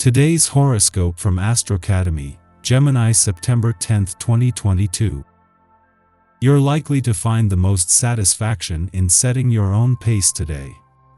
Today's horoscope from Astrocademy, Gemini, September 10, 2022. You're likely to find the most satisfaction in setting your own pace today.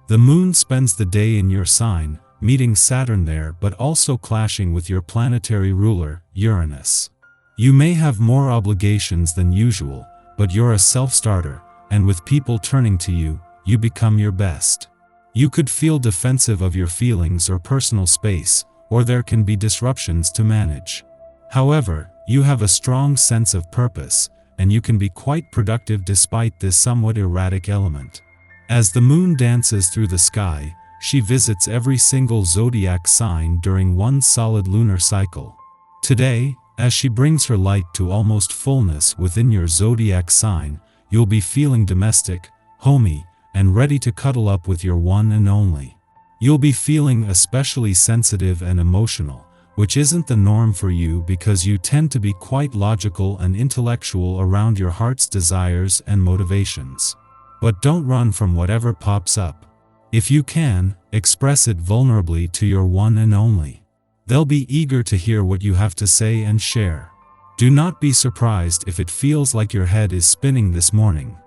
The moon spends the day in your sign, meeting Saturn there but also clashing with your planetary ruler, Uranus. You may have more obligations than usual, but you're a self-starter, and with people turning to you, you become your best. You could feel defensive of your feelings or personal space, or there can be disruptions to manage. However, you have a strong sense of purpose, and you can be quite productive despite this somewhat erratic element. As the moon dances through the sky, she visits every single zodiac sign during one solid lunar cycle. Today, as she brings her light to almost fullness within your zodiac sign, you'll be feeling domestic, homey, and ready to cuddle up with your one and only. You'll be feeling especially sensitive and emotional, which isn't the norm for you because you tend to be quite logical and intellectual around your heart's desires and motivations. But don't run from whatever pops up. If you can, express it vulnerably to your one and only. They'll be eager to hear what you have to say and share. Do not be surprised if it feels like your head is spinning this morning.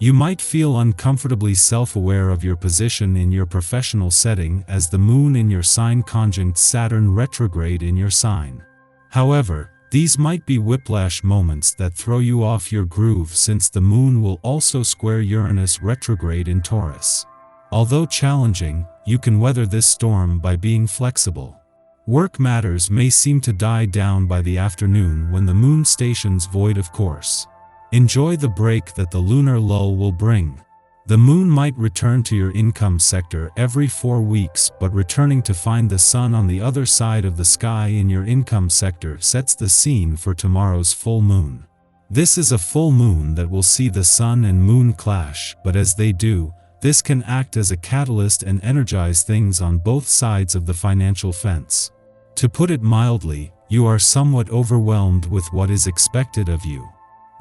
You might feel uncomfortably self-aware of your position in your professional setting as the moon in your sign conjunct Saturn retrograde in your sign. However, these might be whiplash moments that throw you off your groove since the moon will also square Uranus retrograde in Taurus. Although challenging, you can weather this storm by being flexible. Work matters may seem to die down by the afternoon when the moon stations void of course. Enjoy the break that the lunar lull will bring. The moon might return to your income sector every 4 weeks, but returning to find the sun on the other side of the sky in your income sector sets the scene for tomorrow's full moon. This is a full moon that will see the sun and moon clash, but as they do, this can act as a catalyst and energize things on both sides of the financial fence. To put it mildly, you are somewhat overwhelmed with what is expected of you.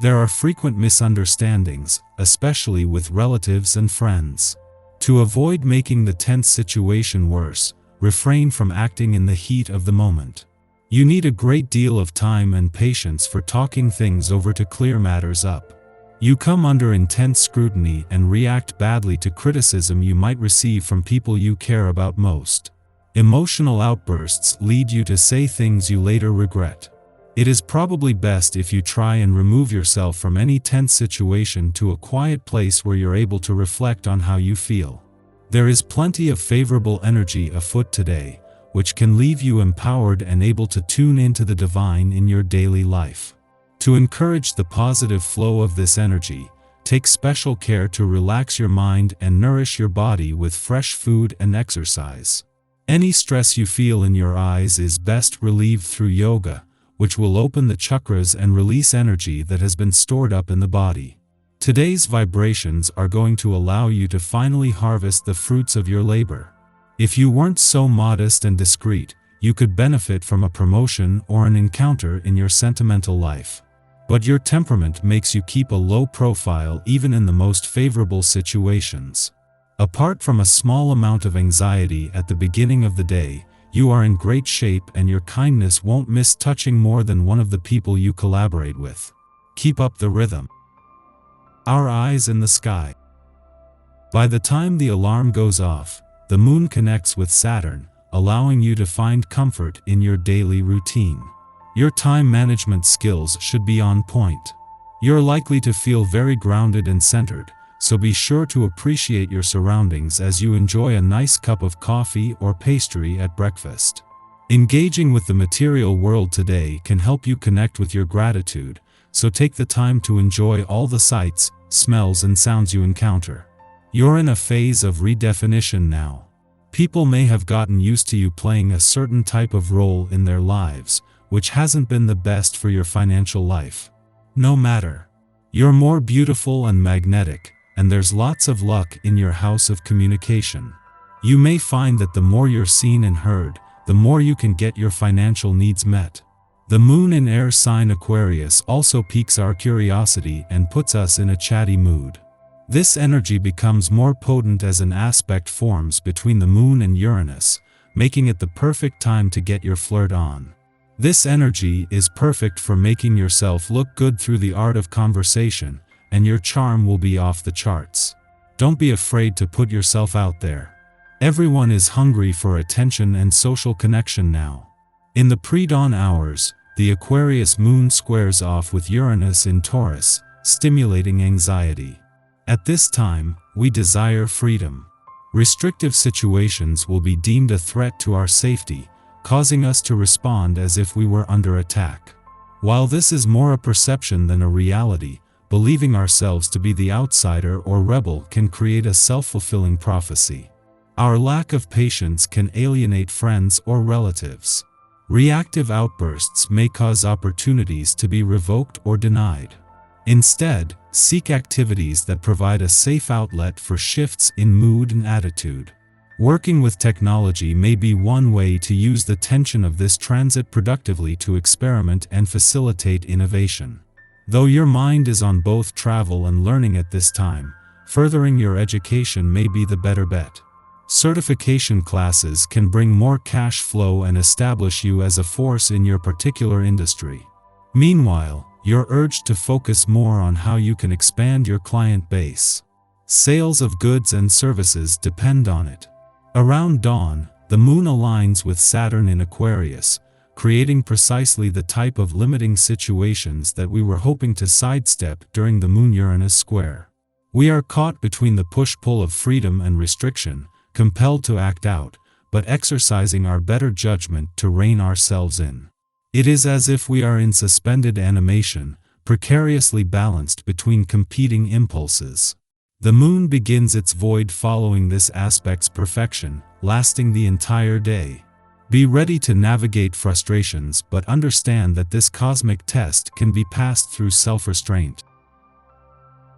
There are frequent misunderstandings, especially with relatives and friends. To avoid making the tense situation worse, refrain from acting in the heat of the moment. You need a great deal of time and patience for talking things over to clear matters up. You come under intense scrutiny and react badly to criticism you might receive from people you care about most. Emotional outbursts lead you to say things you later regret. It is probably best if you try and remove yourself from any tense situation to a quiet place where you're able to reflect on how you feel. There is plenty of favorable energy afoot today, which can leave you empowered and able to tune into the divine in your daily life. To encourage the positive flow of this energy, take special care to relax your mind and nourish your body with fresh food and exercise. Any stress you feel in your eyes is best relieved through yoga, which will open the chakras and release energy that has been stored up in the body. Today's vibrations are going to allow you to finally harvest the fruits of your labor. If you weren't so modest and discreet, you could benefit from a promotion or an encounter in your sentimental life. But your temperament makes you keep a low profile even in the most favorable situations. Apart from a small amount of anxiety at the beginning of the day, you are in great shape and your kindness won't miss touching more than one of the people you collaborate with. Keep up the rhythm. Our eyes in the sky. By the time the alarm goes off, the moon connects with Saturn, allowing you to find comfort in your daily routine. Your time management skills should be on point. You're likely to feel very grounded and centered, so be sure to appreciate your surroundings as you enjoy a nice cup of coffee or pastry at breakfast. Engaging with the material world today can help you connect with your gratitude, so take the time to enjoy all the sights, smells and sounds you encounter. You're in a phase of redefinition now. People may have gotten used to you playing a certain type of role in their lives, which hasn't been the best for your financial life. No matter. You're more beautiful and magnetic, and there's lots of luck in your house of communication. You may find that the more you're seen and heard, the more you can get your financial needs met. The moon in air sign Aquarius also piques our curiosity and puts us in a chatty mood. This energy becomes more potent as an aspect forms between the moon and Uranus, making it the perfect time to get your flirt on. This energy is perfect for making yourself look good through the art of conversation, and your charm will be off the charts. Don't be afraid to put yourself out there. Everyone is hungry for attention and social connection now. In the pre-dawn hours, the Aquarius moon squares off with Uranus in Taurus, stimulating anxiety. At this time, we desire freedom. Restrictive situations will be deemed a threat to our safety, causing us to respond as if we were under attack. While this is more a perception than a reality, believing ourselves to be the outsider or rebel can create a self-fulfilling prophecy. Our lack of patience can alienate friends or relatives. Reactive outbursts may cause opportunities to be revoked or denied. Instead, seek activities that provide a safe outlet for shifts in mood and attitude. Working with technology may be one way to use the tension of this transit productively to experiment and facilitate innovation. Though your mind is on both travel and learning at this time, furthering your education may be the better bet. Certification classes can bring more cash flow and establish you as a force in your particular industry. Meanwhile, you're urged to focus more on how you can expand your client base. Sales of goods and services depend on it. Around dawn, the moon aligns with Saturn in Aquarius, creating precisely the type of limiting situations that we were hoping to sidestep during the Moon-Uranus square. We are caught between the push-pull of freedom and restriction, compelled to act out, but exercising our better judgment to rein ourselves in. It is as if we are in suspended animation, precariously balanced between competing impulses. The moon begins its void following this aspect's perfection, lasting the entire day. Be ready to navigate frustrations, but understand that this cosmic test can be passed through self-restraint.